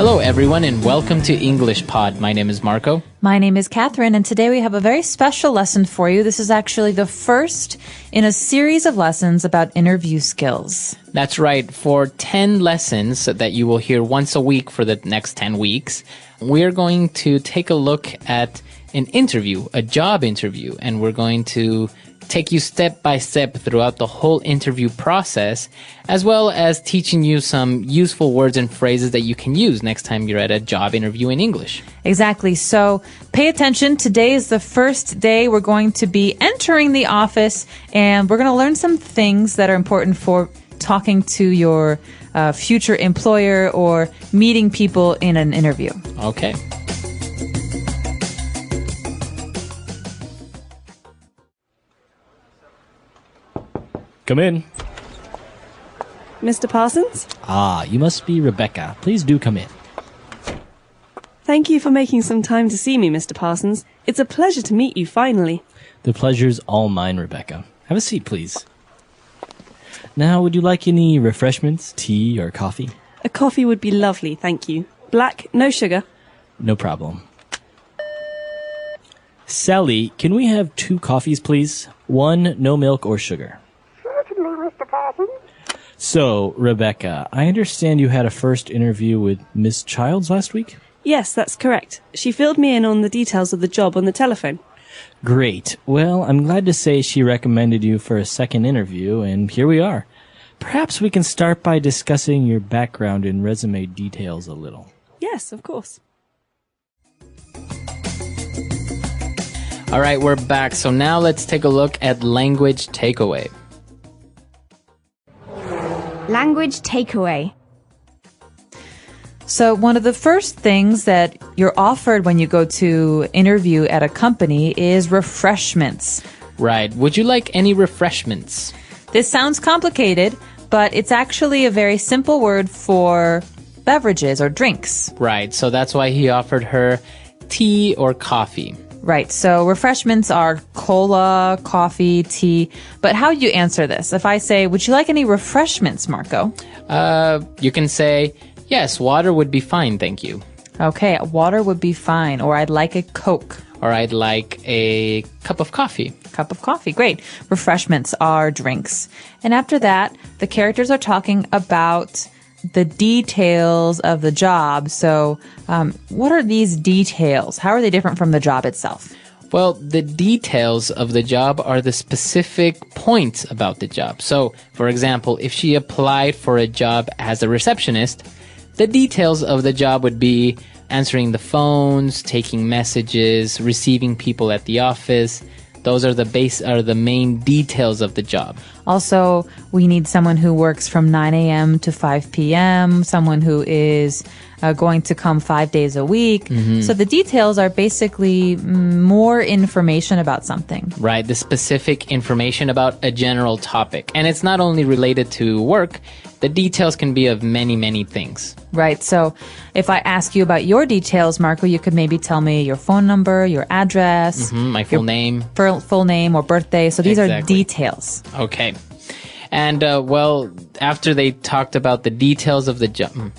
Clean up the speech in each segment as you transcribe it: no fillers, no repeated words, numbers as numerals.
Hello, everyone, and welcome to English Pod. My name is Marco. My name is Catherine, and today we have a very special lesson for you. This is actually the first in a series of lessons about interview skills. That's right. For 10 lessons that you will hear once a week for the next 10 weeks, we're going to take a look at an interview, a job interview, and we're going to take you step by step throughout the whole interview process, as well as teaching you some useful words and phrases that you can use next time you're at a job interview in English. Exactly. So pay attention. Today is the first day we're going to be entering the office, and we're going to learn some things that are important for talking to your future employer or meeting people in an interview. Okay. Come in. Mr. Parsons? Ah, you must be Rebecca. Please do come in. Thank you for making some time to see me, Mr. Parsons. It's a pleasure to meet you finally. The pleasure's all mine, Rebecca. Have a seat, please. Now, would you like any refreshments, tea or coffee? A coffee would be lovely, thank you. Black, no sugar. No problem. Sally, can we have 2 coffees, please? 1, no milk or sugar. So, Rebecca, I understand you had a first interview with Miss Childs last week? Yes, that's correct. She filled me in on the details of the job on the telephone. Great. Well, I'm glad to say she recommended you for a second interview, and here we are. Perhaps we can start by discussing your background and resume details a little. Yes, of course. All right, we're back. So now let's take a look at language takeaway. Language takeaway. So one of the first things that you're offered when you go to interview at a company is refreshments. Right. Would you like any refreshments? This sounds complicated, but it's actually a very simple word for beverages or drinks. Right. So that's why he offered her tea or coffee. Right. So refreshments are cola, coffee, tea. But how do you answer this? If I say, would you like any refreshments, Marco? You can say, yes, water would be fine, thank you. Okay, water would be fine. Or I'd like a Coke. Or I'd like a cup of coffee. Cup of coffee. Great. Refreshments are drinks. And after that, the characters are talking about the details of the job. So what are these details? How are they different from the job itself? Well, the details of the job are the specific points about the job. So, for example, if she applied for a job as a receptionist, the details of the job would be answering the phones, taking messages, receiving people at the office. Those are the main details of the job. Also, we need someone who works from 9 a.m. to 5 p.m., someone who is going to come 5 days a week. Mm-hmm. So the details are basically more information about something. Right, the specific information about a general topic. And it's not only related to work. The details can be of many, many things. Right. So if I ask you about your details, Marco, you could maybe tell me your phone number, your address, my full name. Full name or birthday. So these are details. Okay. And, after they talked about the details of the job,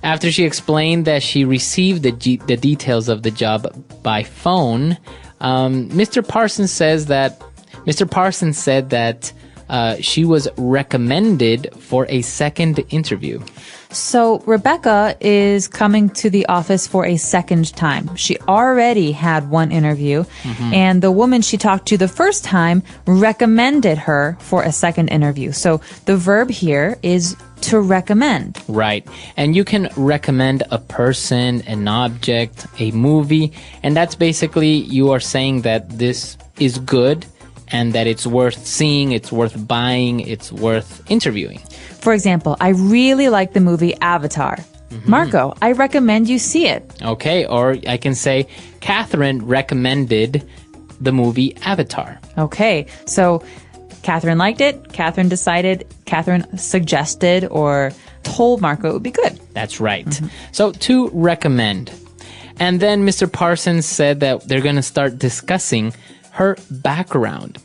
after she explained that she received the details of the job by phone, Mr. Parsons said that she was recommended for a second interview. So Rebecca is coming to the office for a second time. She already had one interview, and the woman she talked to the first time recommended her for a second interview. So the verb here is to recommend. Right. And you can recommend a person, an object, a movie, and that's basically you are saying that this is good and that it's worth seeing, it's worth buying, it's worth interviewing. For example, I really like the movie Avatar. Marco, I recommend you see it. Okay, or I can say, Catherine recommended the movie Avatar. Okay, so Catherine liked it, Catherine decided, Catherine suggested or told Marco it would be good. That's right. So to recommend. And then Mr. Parsons said that they're going to start discussing her background.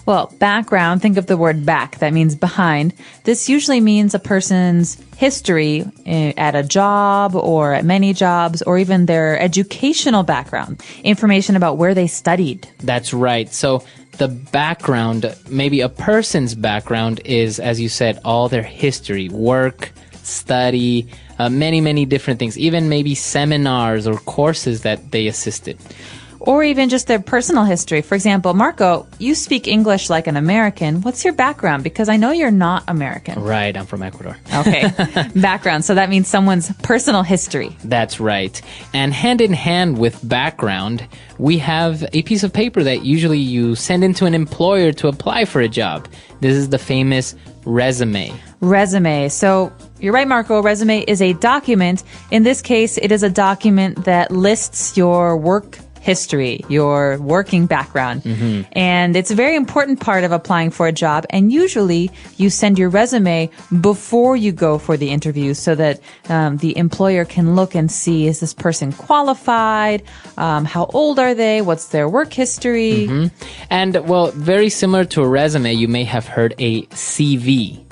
Well, background, think of the word back. That means behind. This usually means a person's history at a job or at many jobs or even their educational background, information about where they studied. That's right. So the background, maybe a person's background is, as you said, all their history, work, study, many different things, even maybe seminars or courses that they assisted. Or even just their personal history. For example, Marco, you speak English like an American. What's your background? Because I know you're not American. Right, I'm from Ecuador. Okay, background. So that means someone's personal history. That's right. And hand in hand with background, we have a piece of paper that usually you send into an employer to apply for a job. This is the famous resume. Resume. So you're right, Marco. Resume is a document. In this case, it is a document that lists your work history, your working background. And it's a very important part of applying for a job. And usually you send your resume before you go for the interview so that the employer can look and see, is this person qualified? How old are they? What's their work history? And, well, very similar to a resume, you may have heard a CV.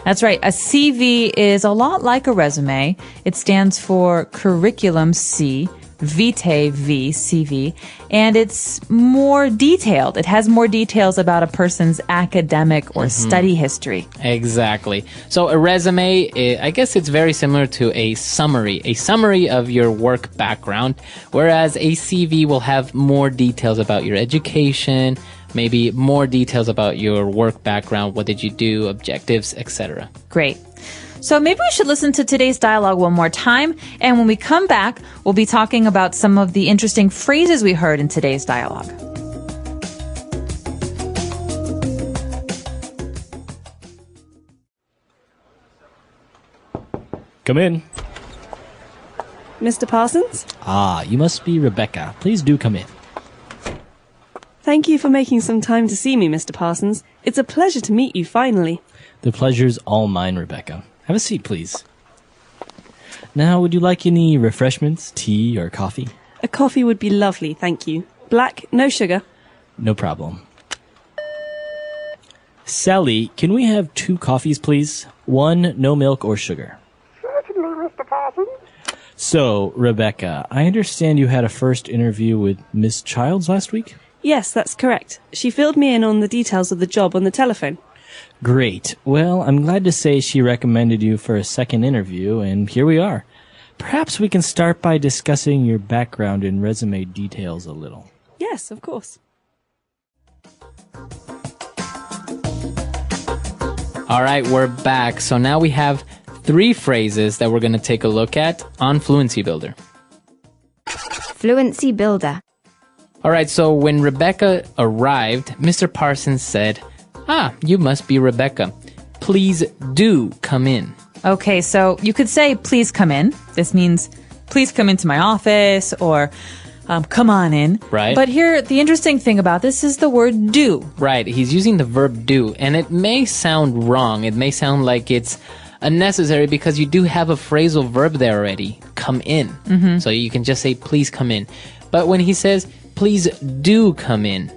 That's right. A CV is a lot like a resume. It stands for Curriculum C, Vitae V, CV, and it's more detailed. It has more details about a person's academic or study history. Exactly. So a resume, I guess it's very similar to a summary of your work background, whereas a CV will have more details about your education, maybe more details about your work background, what did you do, objectives, etc. Great. So maybe we should listen to today's dialogue one more time. And when we come back, we'll be talking about some of the interesting phrases we heard in today's dialogue. Come in. Mr. Parsons? Ah, you must be Rebecca. Please do come in. Thank you for making some time to see me, Mr. Parsons. It's a pleasure to meet you finally. The pleasure's all mine, Rebecca. Have a seat, please. Now, would you like any refreshments, tea, or coffee? A coffee would be lovely, thank you. Black, no sugar. No problem. Sally, can we have 2 coffees, please? 1, no milk or sugar. Certainly, Mr. Parsons. So, Rebecca, I understand you had a first interview with Miss Childs last week? Yes, that's correct. She filled me in on the details of the job on the telephone. Great. Well, I'm glad to say she recommended you for a second interview, and here we are. Perhaps we can start by discussing your background and resume details a little. Yes, of course. All right, we're back. So now we have 3 phrases that we're going to take a look at on Fluency Builder. Fluency Builder. All right, so when Rebecca arrived, Mr. Parsons said, you must be Rebecca. Please do come in. Okay, so you could say, please come in. This means, please come into my office or come on in. Right. But here, the interesting thing about this is the word do. Right, he's using the verb do, and it may sound wrong. It may sound like it's unnecessary because you do have a phrasal verb there already, come in. So you can just say, please come in. But when he says, please do come in,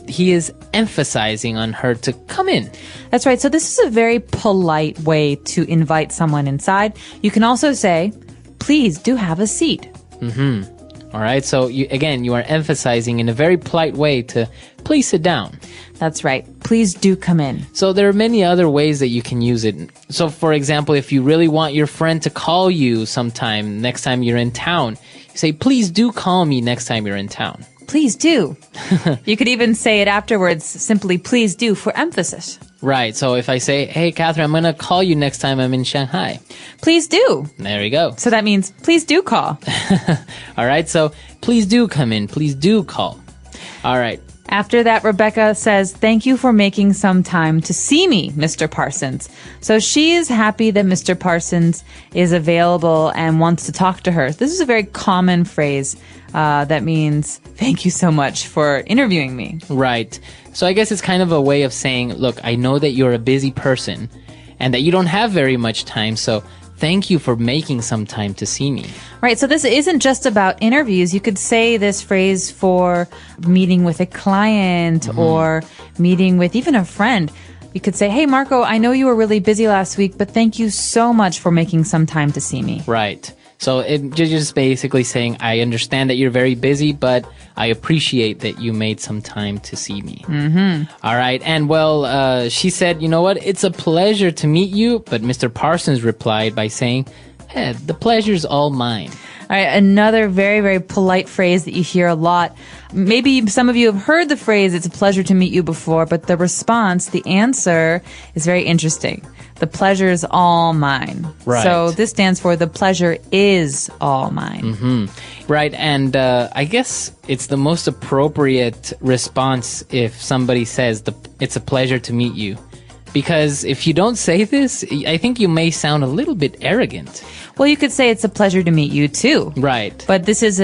he is emphasizing on her to come in. That's right. So this is a very polite way to invite someone inside. You can also say, please do have a seat. All right. So you are emphasizing in a very polite way to please sit down. That's right. Please do come in. So there are many other ways that you can use it. So for example, if you really want your friend to call you sometime next time you're in town, you say, please do call me next time you're in town. Please do. You could even say it afterwards, simply please do for emphasis. Right. So if I say, hey, Catherine, I'm going to call you next time I'm in Shanghai. Please do. There you go. So that means please do call. All right. So please do come in. Please do call. All right. After that, Rebecca says, thank you for making some time to see me, Mr. Parsons. So she is happy that Mr. Parsons is available and wants to talk to her. This is a very common phrase that means, thank you so much for interviewing me. Right. So I guess it's kind of a way of saying, look, I know that you're a busy person and that you don't have very much time. So thank you for making some time to see me. Right. So this isn't just about interviews. You could say this phrase for meeting with a client or meeting with even a friend. You could say, hey, Marco, I know you were really busy last week, but thank you so much for making some time to see me. Right. So you're just basically saying, I understand that you're very busy, but I appreciate that you made some time to see me. All right. And well, she said, you know what? It's a pleasure to meet you. But Mr. Parsons replied by saying, the pleasure's all mine. All right, another very, very polite phrase that you hear a lot. Maybe some of you have heard the phrase, it's a pleasure to meet you before, but the response, the answer is very interesting. The pleasure is all mine. Right. So this stands for the pleasure is all mine. Right. And I guess it's the most appropriate response if somebody says, it's a pleasure to meet you. Because if you don't say this, I think you may sound a little bit arrogant. Well, you could say it's a pleasure to meet you too. Right. But this is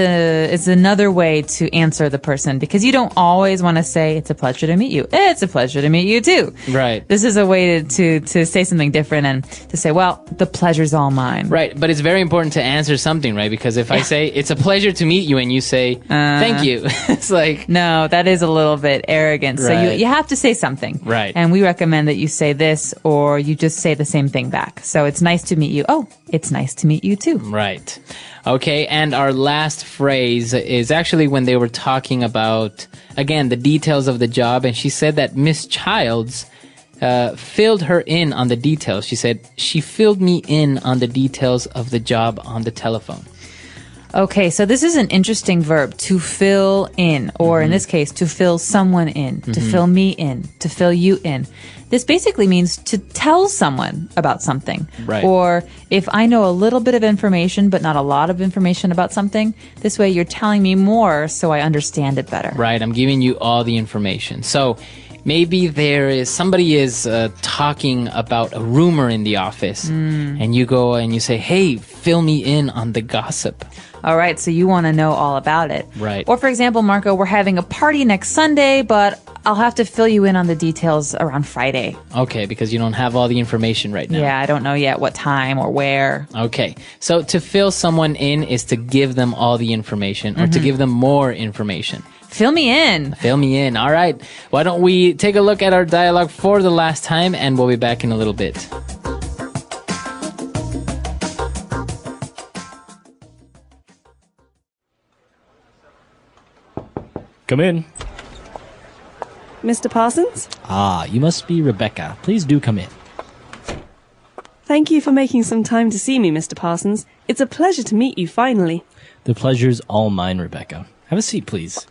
another way to answer the person, because you don't always want to say it's a pleasure to meet you. It's a pleasure to meet you too. Right. This is a way to say something different and to say, well, the pleasure's all mine. Right. But it's very important to answer something, right? Because if I say it's a pleasure to meet you and you say thank you, it's like, no, that is a little bit arrogant. So Right. you have to say something. Right. And we recommend that you say this or you just say the same thing back. So it's nice to meet you. Oh, it's nice to meet you too. Right. Okay, and our last phrase is actually when they were talking about, again, the details of the job, and she said that Miss Childs filled her in on the details. She said, she filled me in on the details of the job on the telephone. Okay, so this is an interesting verb, to fill in, or in this case, to fill someone in, to fill me in, to fill you in. This basically means to tell someone about something. Right. Or if I know a little bit of information, but not a lot of information about something, this way you're telling me more so I understand it better. Right, I'm giving you all the information. So maybe somebody is talking about a rumor in the office, and you go and you say, hey, fill me in on the gossip. All right, so you want to know all about it. Right. Or for example, Marco, we're having a party next Sunday, but I'll have to fill you in on the details around Friday. Okay, because you don't have all the information right now. Yeah, I don't know yet what time or where. Okay, so to fill someone in is to give them all the information or to give them more information. Fill me in. Fill me in. All right. Why don't we take a look at our dialogue for the last time, and we'll be back in a little bit. Come in. Mr. Parsons? Ah, you must be Rebecca. Please do come in. Thank you for making some time to see me, Mr. Parsons. It's a pleasure to meet you finally. The pleasure's all mine, Rebecca. Have a seat, please.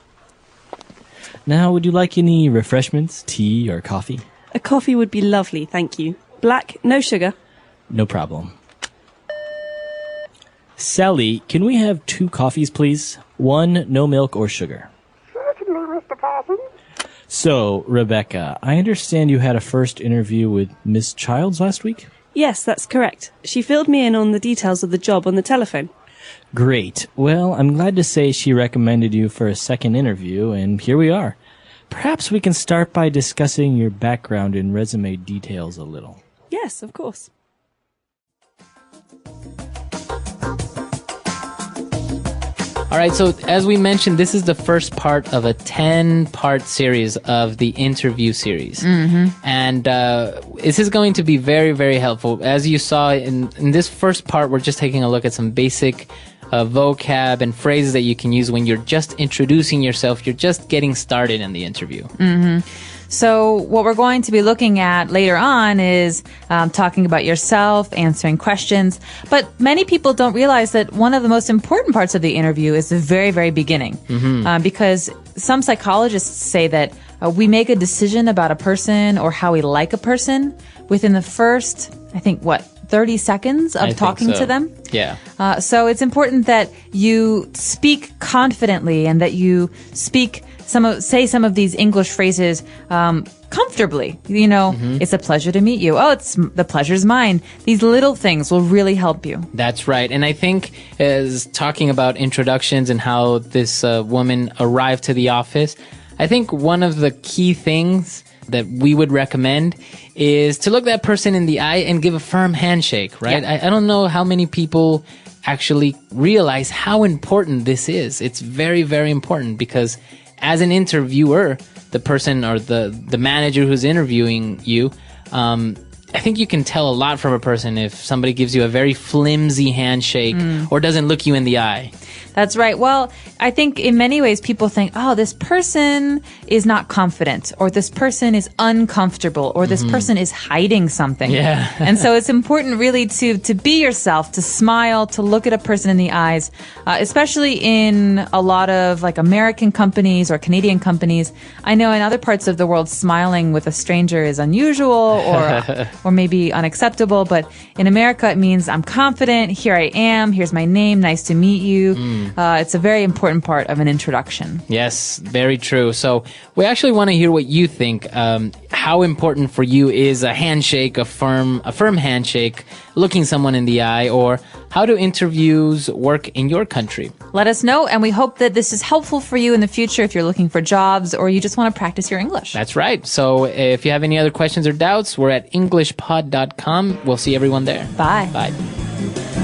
Now, would you like any refreshments, tea, or coffee? A coffee would be lovely, thank you. Black, no sugar. No problem. Sally, can we have 2 coffees, please? 1, no milk or sugar. Certainly, Mr. Parsons. So, Rebecca, I understand you had a first interview with Miss Childs last week? Yes, that's correct. She filled me in on the details of the job on the telephone. Great. Well, I'm glad to say she recommended you for a second interview, and here we are. Perhaps we can start by discussing your background and resume details a little. Yes, of course. All right, so as we mentioned, this is the first part of a 10-part series of the interview series. And this is going to be very, very helpful. As you saw in this first part, we're just taking a look at some basic vocab and phrases that you can use when you're just introducing yourself. You're just getting started in the interview. So what we're going to be looking at later on is talking about yourself, answering questions. But many people don't realize that one of the most important parts of the interview is the very, very beginning. Because some psychologists say that we make a decision about a person or how we like a person within the first, 30 seconds of talking to them. Yeah. So it's important that you speak confidently and that you say some of these English phrases comfortably. You know, it's a pleasure to meet you. Oh, the pleasure's mine. These little things will really help you. That's right. And I think as talking about introductions and how this woman arrived to the office, I think one of the key things that we would recommend is to look that person in the eye and give a firm handshake, right? Yeah. I don't know how many people actually realize how important this is. It's very, very important because as an interviewer, the person or the manager who's interviewing you, I think you can tell a lot from a person if somebody gives you a very flimsy handshake or doesn't look you in the eye. That's right. Well, I think in many ways people think, oh, this person is not confident, or this person is uncomfortable, or this person is hiding something. Yeah. And so it's important really to be yourself, to smile, to look at a person in the eyes, especially in a lot of like American companies or Canadian companies. I know in other parts of the world, smiling with a stranger is unusual or maybe unacceptable. But in America, it means I'm confident. Here I am. Here's my name. Nice to meet you. It's a very important part of an introduction. Yes, very true. So we actually want to hear what you think. How important for you is a handshake, a firm handshake, looking someone in the eye, or how do interviews work in your country? Let us know, and we hope that this is helpful for you in the future if you're looking for jobs or you just want to practice your English. That's right. So if you have any other questions or doubts, we're at EnglishPod.com. We'll see everyone there. Bye. Bye.